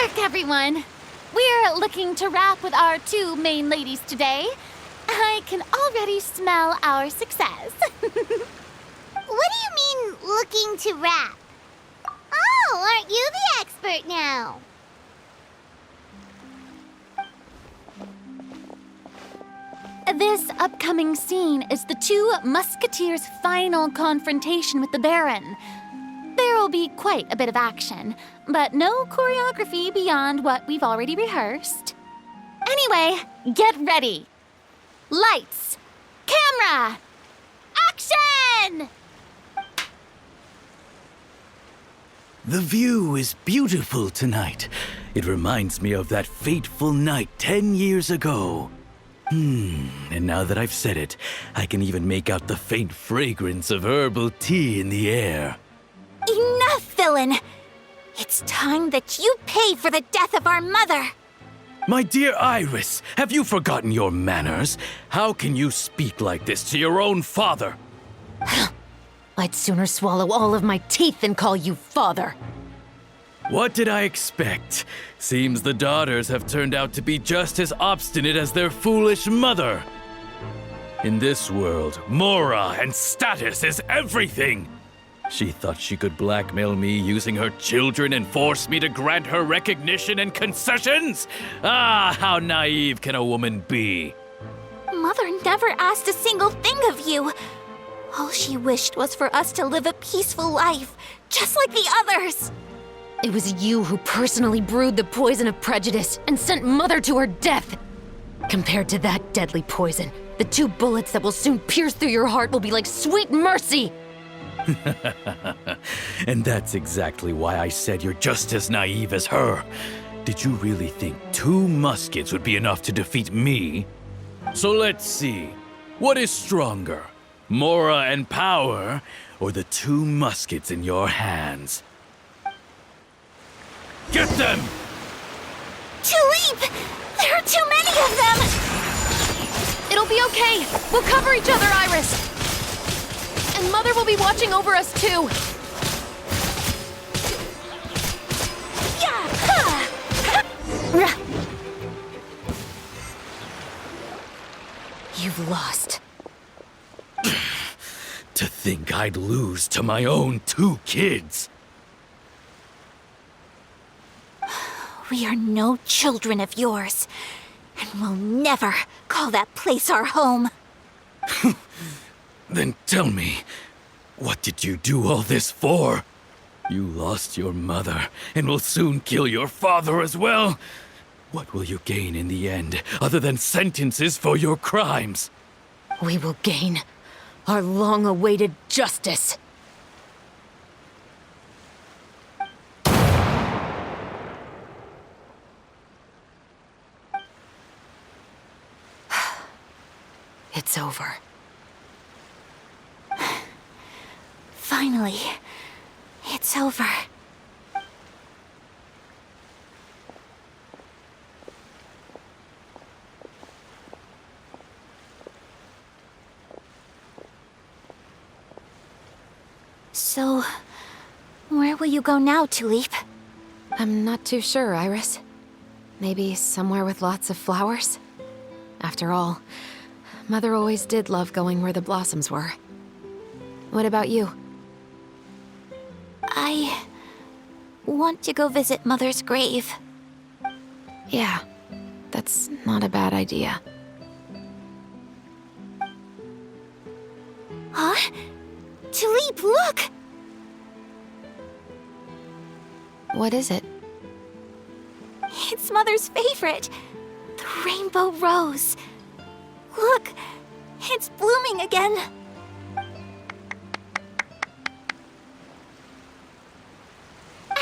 work, everyone! We're looking to wrap with our two main ladies today. I can already smell our success. What do you mean, looking to wrap? Oh, aren't you the expert now? This upcoming scene is the two Musketeers' final confrontation with the Baron. There will be quite a bit of action, but no choreography beyond what we've already rehearsed. Anyway, get ready. Lights, camera, action! The view is beautiful tonight. It reminds me of that fateful night 10 years ago. And now that I've said it, I can even make out the faint fragrance of herbal tea in the air. Enough, villain! It's time that you pay for the death of our mother! My dear Iris, have you forgotten your manners? How can you speak like this to your own father? I'd sooner swallow all of my teeth than call you father. What did I expect? Seems the daughters have turned out to be just as obstinate as their foolish mother. In this world, Mora and status is everything. She thought she could blackmail me using her children and force me to grant her recognition and concessions? Ah, how naive can a woman be? Mother never asked a single thing of you. All she wished was for us to live a peaceful life, just like the others. It was you who personally brewed the poison of prejudice and sent Mother to her death. Compared to that deadly poison, the 2 bullets that will soon pierce through your heart will be like sweet mercy. And that's exactly why I said you're just as naive as her. Did you really think 2 muskets would be enough to defeat me? So let's see. What is stronger, Mora and power, or the 2 muskets in your hands? Get them! Tulip! There are too many of them! It'll be okay. We'll cover each other, Iris. And Mother will be watching over us, too. You've lost. To think I'd lose to my own 2 kids. We are no children of yours, and we'll never call that place our home. Then tell me, what did you do all this for? You lost your mother, and will soon kill your father as well. What will you gain in the end, other than sentences for your crimes? We will gain our long-awaited justice. It's over. Finally, it's over. So, where will you go now, Tulip? I'm not too sure, Iris. Maybe somewhere with lots of flowers? After all, Mother always did love going where the blossoms were. What about you? I want to go visit Mother's grave. Yeah, that's not a bad idea. Huh? Tulip, look! What is it? It's Mother's favorite, the rainbow rose. Look, it's blooming again.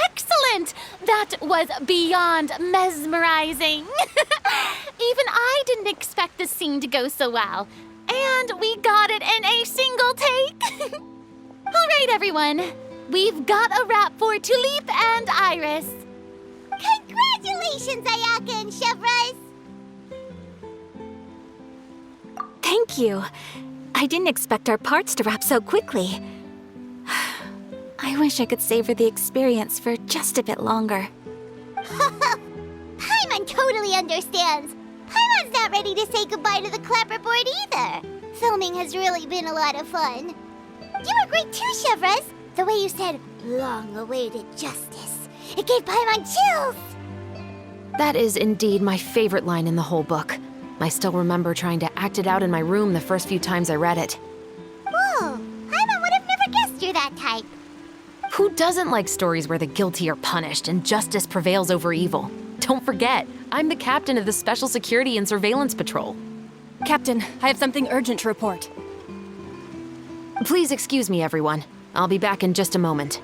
Excellent! That was beyond mesmerizing. Even I didn't expect this scene to go so well. And we got it in a single take. All right, everyone. We've got a wrap for Tulip and Iris. Congratulations, Ayaka and Chevres! Thank you. I didn't expect our parts to wrap so quickly. I wish I could savor the experience for just a bit longer. totally understands. Paimon's not ready to say goodbye to the clapperboard either. Filming has really been a lot of fun. You were great too, Chevres. The way you said, long-awaited justice. It gave Paimon chills. That is indeed my favorite line in the whole book. I still remember trying to act it out in my room the first few times I read it. Whoa, Paimon would have never guessed you're that type. Who doesn't like stories where the guilty are punished and justice prevails over evil? Don't forget, I'm the captain of the Special Security and Surveillance Patrol. Captain, I have something urgent to report. Please excuse me, everyone. I'll be back in just a moment.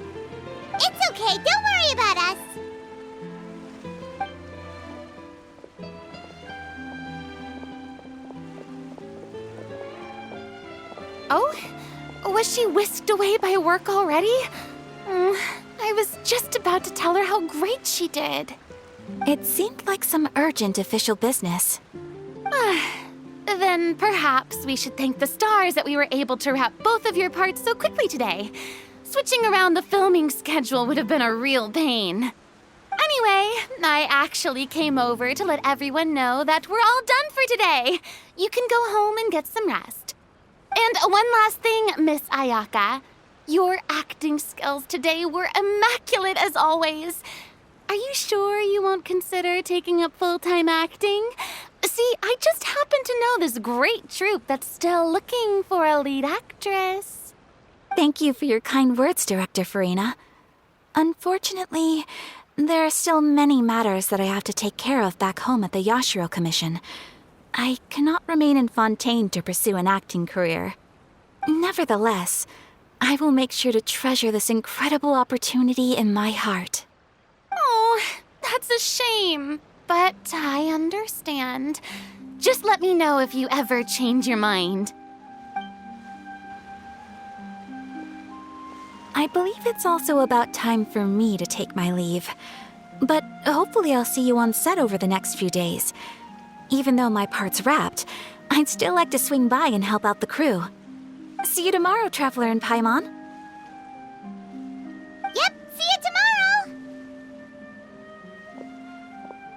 It's okay, don't worry about us. Oh? Was she whisked away by work already? I was just about to tell her how great she did. It seemed like some urgent official business. Then perhaps we should thank the stars that we were able to wrap both of your parts so quickly today. Switching around the filming schedule would have been a real pain. Anyway, I actually came over to let everyone know that we're all done for today. You can go home and get some rest. And one last thing, Miss Ayaka. Your acting skills today were immaculate as always. Are you sure you won't consider taking up full-time acting? See, I just happen to know this great troupe that's still looking for a lead actress. Thank you for your kind words, Director Farina. Unfortunately, there are still many matters that I have to take care of back home at the Yashiro Commission. I cannot remain in Fontaine to pursue an acting career. Nevertheless, I will make sure to treasure this incredible opportunity in my heart. Oh, that's a shame. But I understand. Just let me know if you ever change your mind. I believe it's also about time for me to take my leave. But hopefully I'll see you on set over the next few days. Even though my part's wrapped, I'd still like to swing by and help out the crew. See you tomorrow, Traveler and Paimon. Yep, see you tomorrow!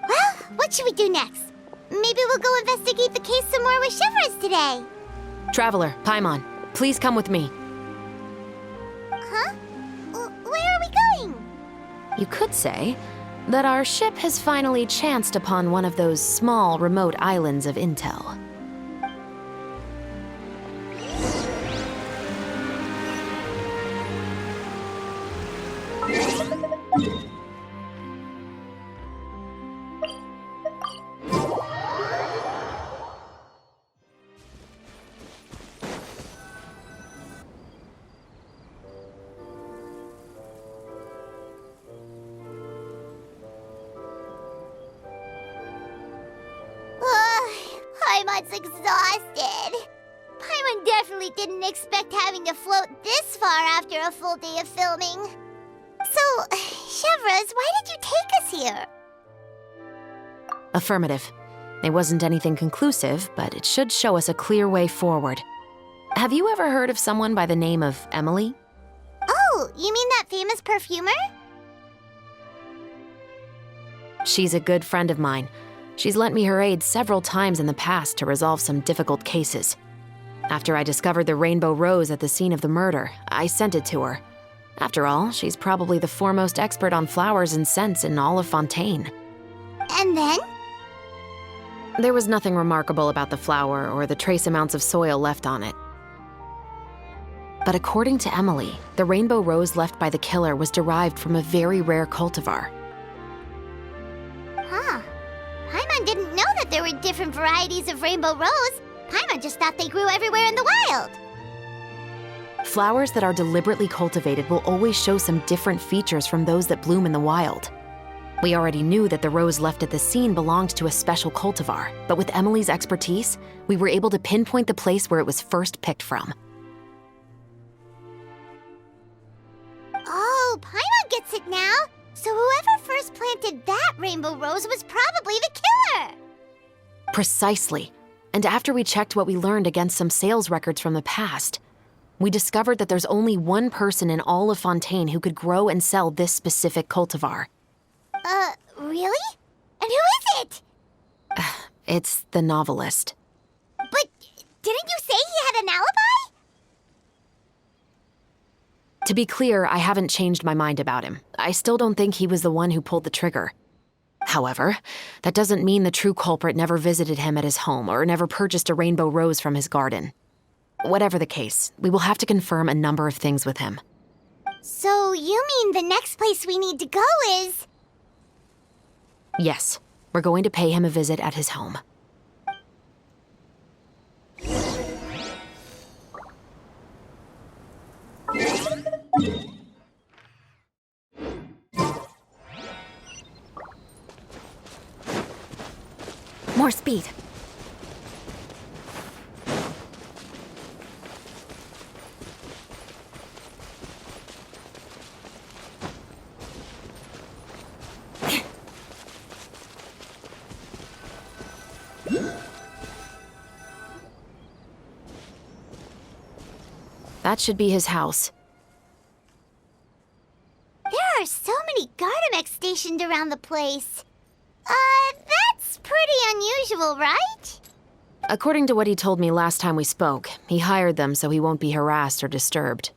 Well, what should we do next? Maybe we'll go investigate the case some more with Chevres today. Traveler, Paimon, please come with me. Huh? Where are we going? You could say that our ship has finally chanced upon one of those small, remote islands of intel. Paimon's exhausted. Paimon definitely didn't expect having to float this far after a full day of filming. So, Chevres, why did you take us here? Affirmative. It wasn't anything conclusive, but it should show us a clear way forward. Have you ever heard of someone by the name of Emily? Oh, you mean that famous perfumer? She's a good friend of mine. She's lent me her aid several times in the past to resolve some difficult cases. After I discovered the rainbow rose at the scene of the murder, I sent it to her. After all, she's probably the foremost expert on flowers and scents in all of Fontaine. And then? There was nothing remarkable about the flower or the trace amounts of soil left on it. But according to Emily, the rainbow rose left by the killer was derived from a very rare cultivar. Huh. Paimon didn't know that there were different varieties of rainbow rose. Paimon just thought they grew everywhere in the wild. Flowers that are deliberately cultivated will always show some different features from those that bloom in the wild. We already knew that the rose left at the scene belonged to a special cultivar, but with Emily's expertise, we were able to pinpoint the place where it was first picked from. Oh, Paimon gets it now. So whoever first planted that rainbow rose was probably the killer. Precisely. And after we checked what we learned against some sales records from the past, we discovered that there's only one person in all of Fontaine who could grow and sell this specific cultivar. Really? And who is it? It's the novelist. But didn't you say he had an alibi? To be clear, I haven't changed my mind about him. I still don't think he was the one who pulled the trigger. However, that doesn't mean the true culprit never visited him at his home or never purchased a rainbow rose from his garden. Whatever the case, we will have to confirm a number of things with him. So you mean the next place we need to go is... Yes, we're going to pay him a visit at his home. More speed. That should be his house. There are so many Gardamex stationed around the place. That's pretty unusual, right? According to what he told me last time we spoke, he hired them so he won't be harassed or disturbed.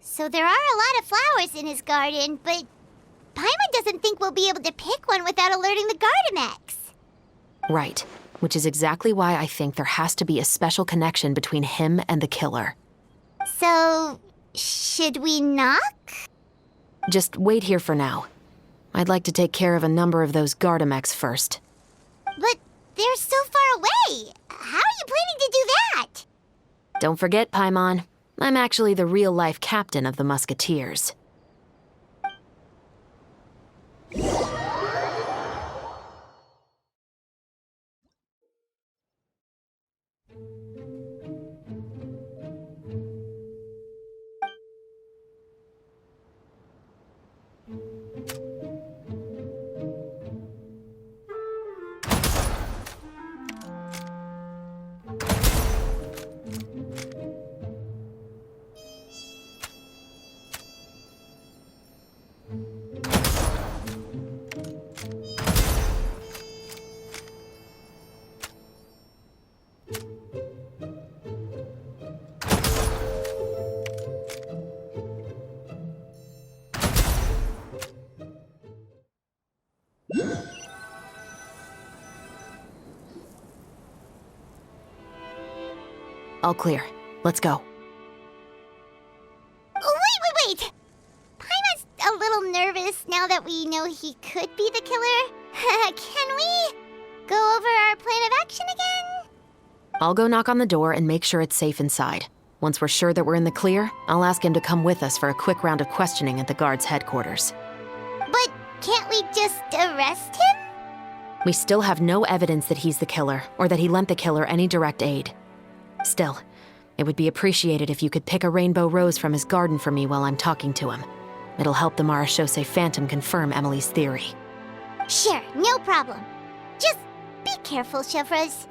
So there are a lot of flowers in his garden, but Paimon doesn't think we'll be able to pick one without alerting the Gardamex. Right, which is exactly why I think there has to be a special connection between him and the killer. So, should we knock? Just wait here for now. I'd like to take care of a number of those Gardamex first. But they're so far away. How are you planning to do that? Don't forget, Paimon, I'm actually the real-life captain of the Musketeers. All clear. Let's go. Wait! Paimon's a little nervous now that we know he could be the killer. Can we go over our plan of action again? I'll go knock on the door and make sure it's safe inside. Once we're sure that we're in the clear, I'll ask him to come with us for a quick round of questioning at the guard's headquarters. But can't we just arrest him? We still have no evidence that he's the killer, or that he lent the killer any direct aid. Still, it would be appreciated if you could pick a rainbow rose from his garden for me while I'm talking to him. It'll help the Marachose Phantom confirm Emily's theory. Sure, no problem. Just be careful, Chevreuse.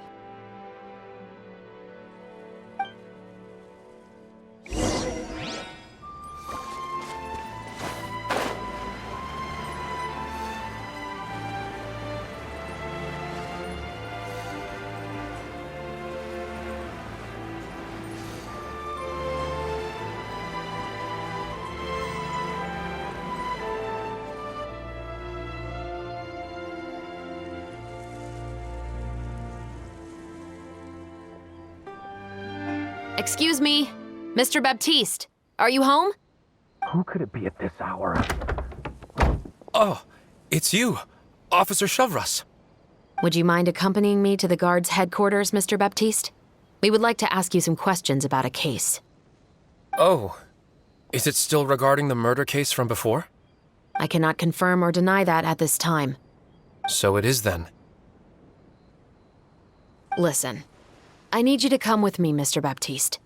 Excuse me, Mr. Baptiste, are you home? Who could it be at this hour? Oh, it's you, Officer Chevreuse. Would you mind accompanying me to the guard's headquarters, Mr. Baptiste? We would like to ask you some questions about a case. Oh, is it still regarding the murder case from before? I cannot confirm or deny that at this time. So it is then. Listen, I need you to come with me, Mr. Baptiste.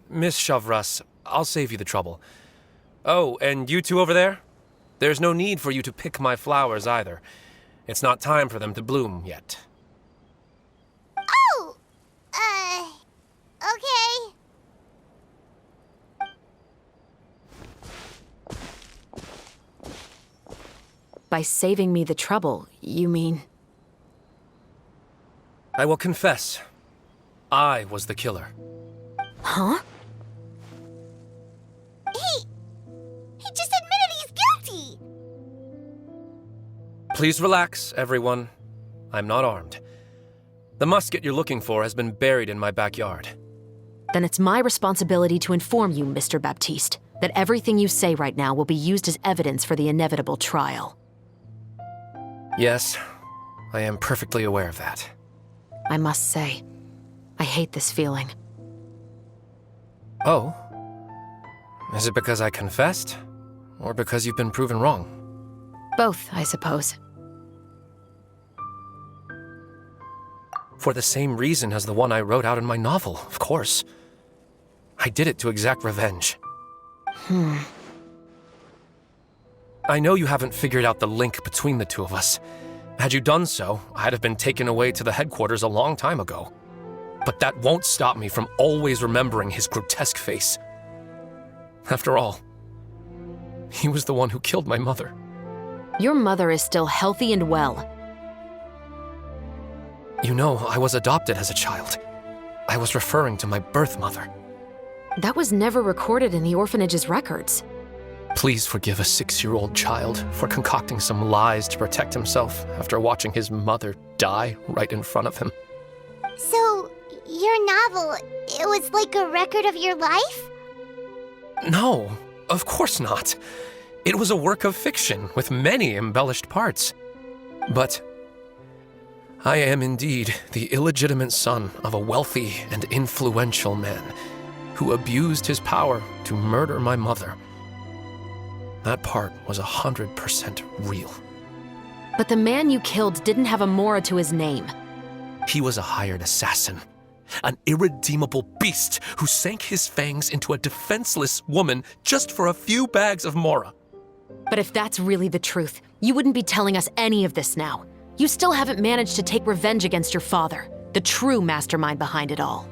Miss Chevreuse, I'll save you the trouble. Oh, and you two over there? There's no need for you to pick my flowers either. It's not time for them to bloom yet. Oh! Okay. By saving me the trouble, you mean... I will confess. I was the killer. Huh? He just admitted he's guilty! Please relax, everyone. I'm not armed. The musket you're looking for has been buried in my backyard. Then it's my responsibility to inform you, Mr. Baptiste, that everything you say right now will be used as evidence for the inevitable trial. Yes, I am perfectly aware of that. I must say, I hate this feeling. Oh? Is it because I confessed? Or because you've been proven wrong? Both, I suppose. For the same reason as the one I wrote out in my novel, of course. I did it to exact revenge. I know you haven't figured out the link between the two of us. Had you done so, I'd have been taken away to the headquarters a long time ago. But that won't stop me from always remembering his grotesque face. After all, he was the one who killed my mother. Your mother is still healthy and well. You know, I was adopted as a child. I was referring to my birth mother. That was never recorded in the orphanage's records. Please forgive a 6-year-old child for concocting some lies to protect himself after watching his mother die right in front of him. So, your novel, it was like a record of your life? No, of course not. It was a work of fiction with many embellished parts. But I am indeed the illegitimate son of a wealthy and influential man who abused his power to murder my mother. That part was 100% real. But the man you killed didn't have a Mora to his name. He was a hired assassin, an irredeemable beast who sank his fangs into a defenseless woman just for a few bags of Mora. But if that's really the truth, you wouldn't be telling us any of this now. You still haven't managed to take revenge against your father, the true mastermind behind it all.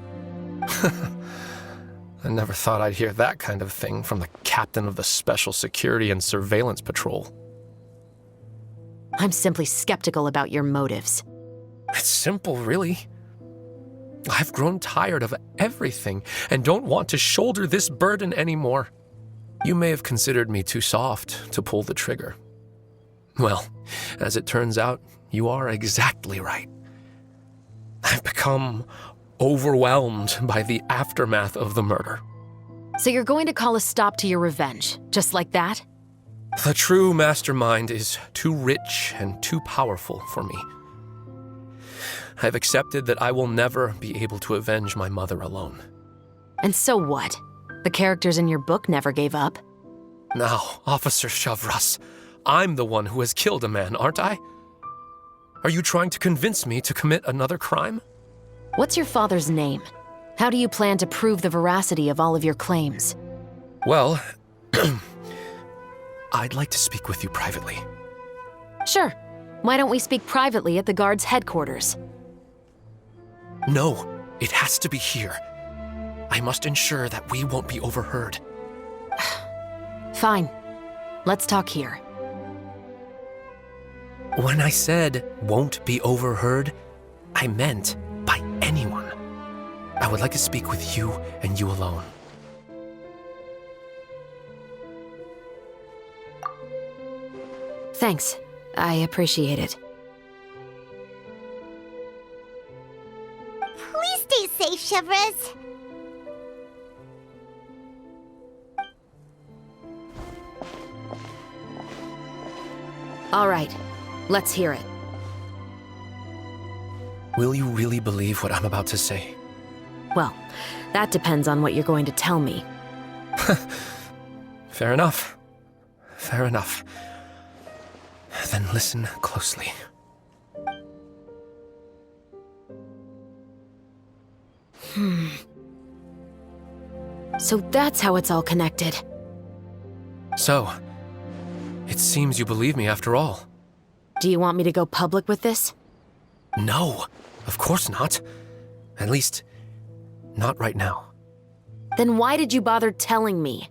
I never thought I'd hear that kind of thing from the captain of the Special Security and Surveillance Patrol. I'm simply skeptical about your motives. It's simple, really. I've grown tired of everything and don't want to shoulder this burden anymore. You may have considered me too soft to pull the trigger. Well, as it turns out, you are exactly right. I've become overwhelmed by the aftermath of the murder. So you're going to call a stop to your revenge, just like that? The true mastermind is too rich and too powerful for me. I've accepted that I will never be able to avenge my mother alone. And so what? The characters in your book never gave up. Now, Officer Chavras, I'm the one who has killed a man, aren't I? Are you trying to convince me to commit another crime? What's your father's name? How do you plan to prove the veracity of all of your claims? Well, I'd like to speak with you privately. Sure. Why don't we speak privately at the guard's headquarters? No, it has to be here. I must ensure that we won't be overheard. Fine. Let's talk here. When I said won't be overheard, I meant by anyone. I would like to speak with you and you alone. Thanks. I appreciate it. Please stay safe, Chevres. All right. Let's hear it. Will you really believe what I'm about to say? Well, that depends on what you're going to tell me. Fair enough. Fair enough. Then listen closely. So that's how it's all connected. So, it seems you believe me after all. Do you want me to go public with this? No, of course not. At least, not right now. Then why did you bother telling me?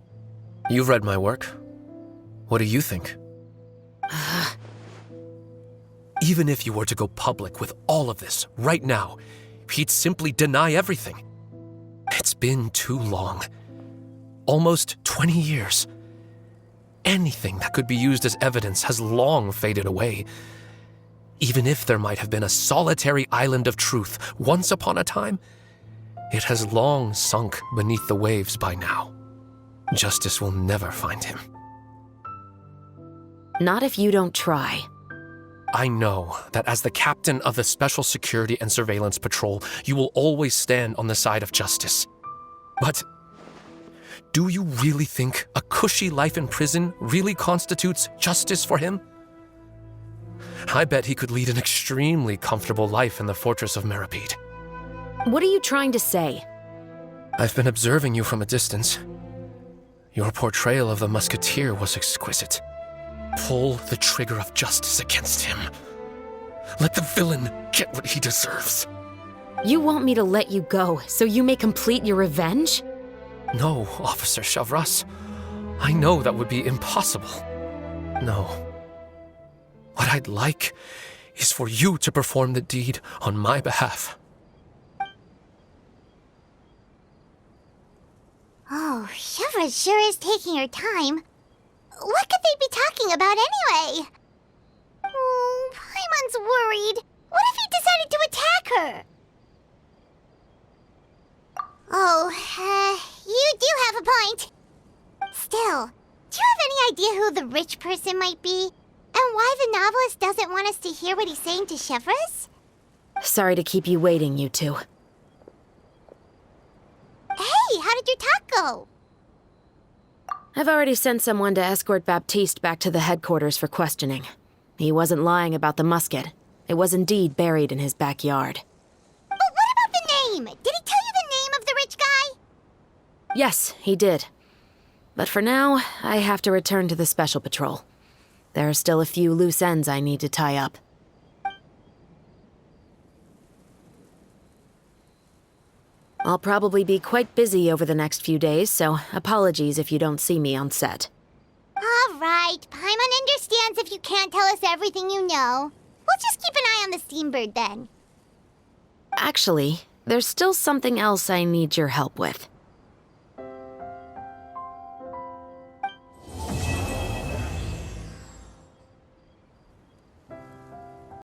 You've read my work. What do you think? Even if you were to go public with all of this right now, he'd simply deny everything. It's been too long. Almost 20 years. Anything that could be used as evidence has long faded away. Even if there might have been a solitary island of truth once upon a time, it has long sunk beneath the waves by now. Justice will never find him. Not if you don't try. I know that as the captain of the Special Security and Surveillance Patrol, you will always stand on the side of justice. But do you really think a cushy life in prison really constitutes justice for him? I bet he could lead an extremely comfortable life in the fortress of Meripede. What are you trying to say? I've been observing you from a distance. Your portrayal of the musketeer was exquisite. Pull the trigger of justice against him. Let the villain get what he deserves. You want me to let you go so you may complete your revenge? No, Officer Chavras. I know that would be impossible. No. What I'd like is for you to perform the deed on my behalf. Oh, Shivra sure is taking her time. What could they be talking about anyway? Oh, Paimon's worried. What if he decided to attack her? Oh, you do have a point. Still, do you have any idea who the rich person might be? And why the novelist doesn't want us to hear what he's saying to Chevres? Sorry to keep you waiting, you two. Hey, how did your talk go? I've already sent someone to escort Baptiste back to the headquarters for questioning. He wasn't lying about the musket. It was indeed buried in his backyard. But what about the name? Did he tell you the name of the rich guy? Yes, he did. But for now, I have to return to the Special Patrol. There are still a few loose ends I need to tie up. I'll probably be quite busy over the next few days, so apologies if you don't see me on set. All right, Paimon understands if you can't tell us everything you know. We'll just keep an eye on the Steambird then. Actually, there's still something else I need your help with.